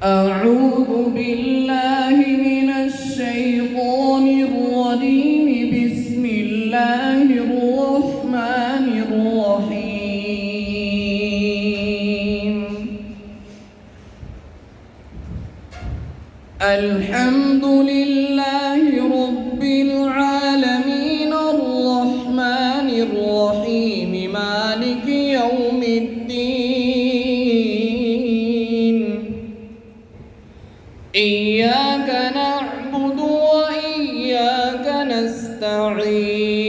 أعوذ بالله من الشيطان الرجيم. بسم الله الرحمن الرحيم. الحمد لله رب العالمين الرحمن الرحيم مالك يوم الدين. إياك نعبد وإياك نستعين.